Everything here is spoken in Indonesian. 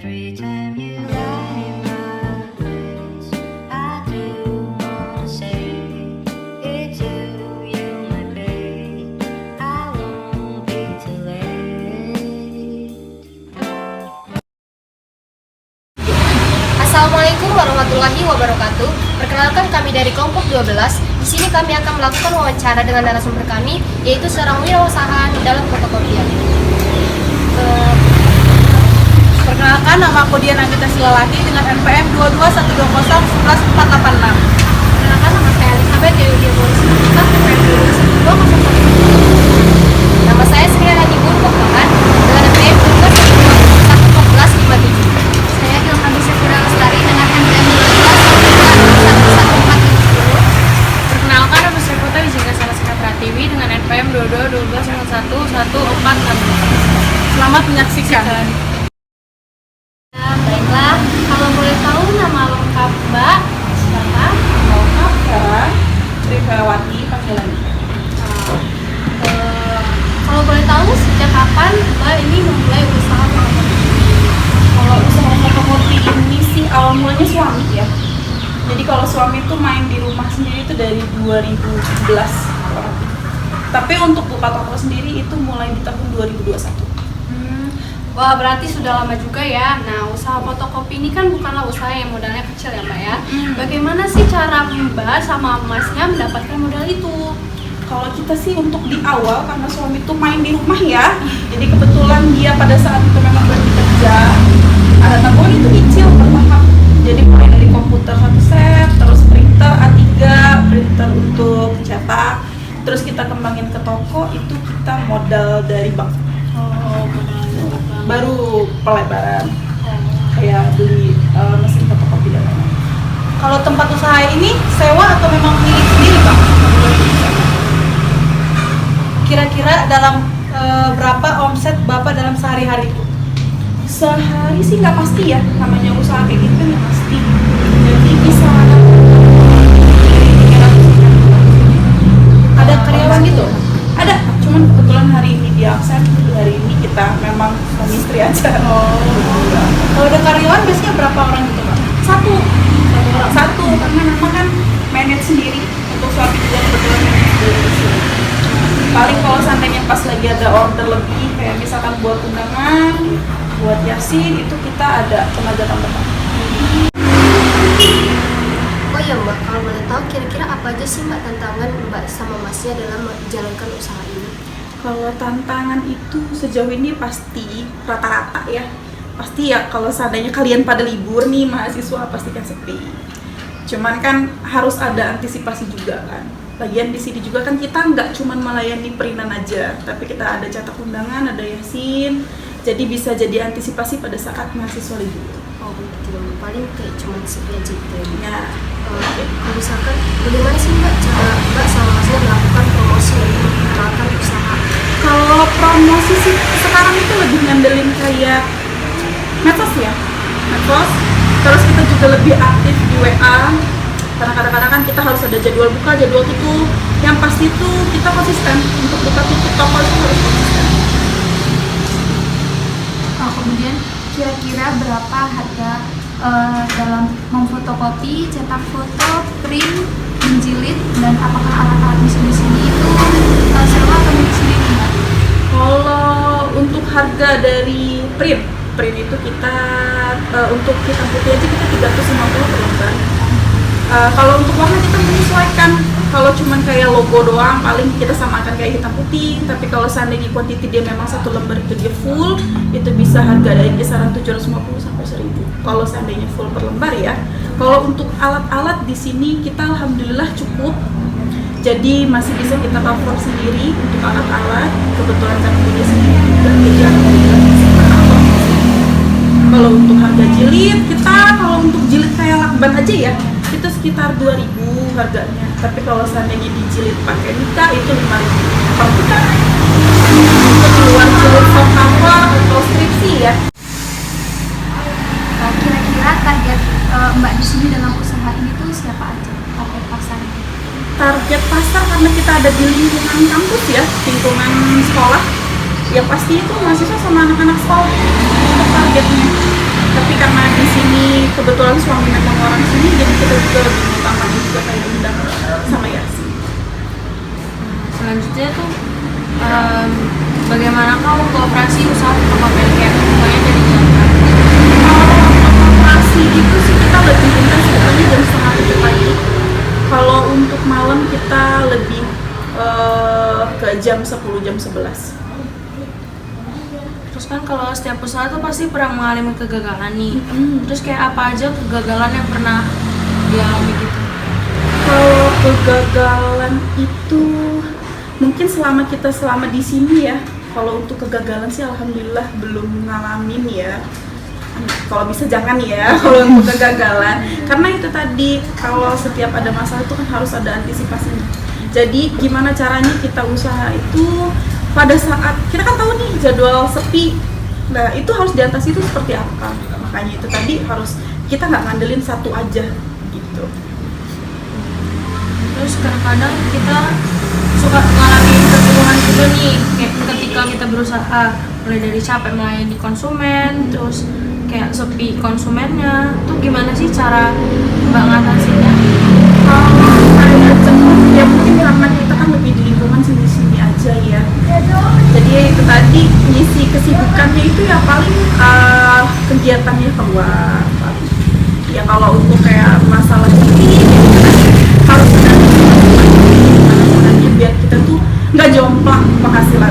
Every time you light my face, I do wanna say it's you my babe. I won't be too late. Assalamualaikum warahmatullahi wabarakatuh. Perkenalkan, kami dari kelompok 12. Di sini kami akan melakukan wawancara dengan narasumber kami, yaitu seorang wirausaha dalam fotokopian. Perkenalkan, nama aku Dian Anggita Silalahi dengan NPM 22120114886. Perkenalkan, nama saya Elizabeth Dewi Diabolis dengan NPM 2212011. Nama saya Sri Rani Pokpahan dengan NPM 2211457. Saya Ilham Sefira Lestari dengan NPM 2211447. Perkenalkan, nama saya Putra Wijaya Salasina Pratiwi dengan NPM 2212111466. Selamat menyaksikan. Baiklah, kalau boleh tahu nama lengkap Mbak siapa? Lengkap Vera Sri Ferawati panggilannya. Kalau boleh tahu sejak kapan Mbak ini memulai usaha fotokopi? Kalau usaha fotokopi ini sih awal mulanya suami ya. Jadi kalau suami tuh main di rumah sendiri itu dari 2017. Tapi untuk buka toko sendiri itu mulai di tahun 2021. Wah, berarti sudah lama juga ya. Nah, usaha fotokopi ini kan bukanlah usaha yang modalnya kecil ya Mbak ya. Bagaimana sih cara Mbak sama Masnya mendapatkan modal itu? Kalau kita sih untuk di awal karena suami tuh main di rumah ya. Jadi kebetulan dia pada saat itu memang berhenti kerja. Ada tabungan itu kecil bertahap. Jadi mulai dari komputer satu set, terus printer A3, printer untuk cetak. Terus kita kembangin ke toko, itu kita modal dari bank. Oh, Baru pelebaran. Kayak beli mesin fotokopi dan lain-lain. Kalau tempat usaha ini sewa atau memang milik sendiri, Bang? Kira-kira dalam berapa omset Bapak dalam sehari-hari itu? Sehari sih nggak pasti ya, namanya usaha kayak gitu nggak pasti. Jadi bisa ada karyawan gitu? Ada, cuman kebetulan hari ini dia absen, hari ini kita memang suami istri aja. Kalau ada karyawan biasanya berapa orang gitu, Pak? Satu orang, karena memang kan manage sendiri, untuk suami juga kebetulan manage sendiri. Paling kalau seandainya pas lagi ada order lebih, kayak misalkan buat undangan, buat yasin, itu kita ada tenaga tambahan. Oh ya Mbak, kalau boleh tahu kira-kira apa aja sih Mbak tantangan Mbak sama Masnya dalam menjalankan usaha ini? Kalau tantangan itu sejauh ini pasti rata-rata ya. Pasti ya kalau seandainya kalian pada libur nih mahasiswa pasti kan sepi. Cuman kan harus ada antisipasi juga kan. Lagian di sini juga kan kita nggak cuma melayani perinan aja, tapi kita ada cetak undangan, ada yasin. Jadi bisa jadi antisipasi pada saat mahasiswa libur. Oh begitu, paling kayak cuma sepi aja gitu ya. Ya, Kalau misalkan bagaimana sih Mbak cara Mbak sama Masnya melakukan promosi untuk memperkenalkan usaha? kalau promosi sih sekarang itu lebih ngandelin kayak medsos ya, medsos. Terus kita juga lebih aktif di WA. Karena kadang-kadang kan kita harus ada jadwal buka, jadwal tutup. Yang pasti itu kita konsisten untuk buka tutup toko itu harus konsisten. Kemudian kira-kira berapa harga dalam memfotokopi, cetak foto, print, menjilid, dan apakah alat-alat mesin di sini itu sewa atau milik sendiri, Mbak? Kalau untuk harga dari print itu kita untuk hitam putih aja kita 350 per lembar. Kalau untuk warna kita menyesuaikan. Kalau cuma kayak logo doang paling kita samakan kayak hitam putih. Tapi kalau seandainya quantity dia memang satu lembar itu dia full, itu bisa harga dari kisaran 750 sampai 1000. Kalau seandainya full per lembar ya. Kalau untuk alat-alat di sini kita alhamdulillah cukup. Jadi masih bisa kita cover sendiri untuk alat-alat. Kebetulan kami punya sendiri juga, jadi alhamdulillah bisa cover. Kalau untuk harga jilid kita, kalau untuk jilid kayak lakban aja ya, itu sekitar 2000 harganya. Tapi kalau seandainya dijilid pakai Nika itu 5000. Kalau kita itu luar jilid soft cover atau skripsi ya. Kira-kira target Mbak di sini dalam usaha ini tuh siapa aja target pasarnya? Target pasar karena kita ada di lingkungan kampus ya, lingkungan sekolah. Ya pasti itu mahasiswa sama anak-anak sekolah untuk targetnya. kebetulan suami memang orang sini, jadi kita juga lebih utamain juga kayak undang sama Yasi. Selanjutnya tuh bagaimana kamu kooperasi usaha fotokopi kayak semuanya dari Jakarta? Kalau operasi itu sih kita lebih intens sebenarnya jam 6:30 pagi. Kalau untuk malam kita lebih ke jam 10, jam 11. Terus kan kalau setiap usaha tuh pasti pernah mengalami kegagalan nih. Terus kayak apa aja kegagalan yang pernah dialami gitu? Kalau kegagalan itu mungkin selama di sini ya. Kalau untuk kegagalan sih alhamdulillah belum ngalamin ya. Kalau bisa jangan ya kalau untuk kegagalan. Karena itu tadi kalau setiap ada masalah itu kan harus ada antisipasinya. Jadi gimana caranya kita usaha itu pada saat kita kan tahu nih jadwal sepi. Nah, itu harus diatasi itu seperti apa? Makanya itu tadi harus kita nggak ngandelin satu aja gitu. Terus kadang-kadang kita suka mengalami kejenuhan juga nih, kayak ketika kita berusaha mulai dari capek melayani konsumen, terus kayak sepi konsumennya, tuh gimana sih cara Mbak ngatasinnya? Kalau kayak jenuh ya mungkin karena kita kan lebih di lingkungan sini-sini aja ya. Jadi ya itu tadi ngisi kesibukannya itu ya paling kegiatannya keluar. Ya kalau untuk kayak masalah ini ya harus ada gimana caranya biar kita tuh nggak jomplang penghasilan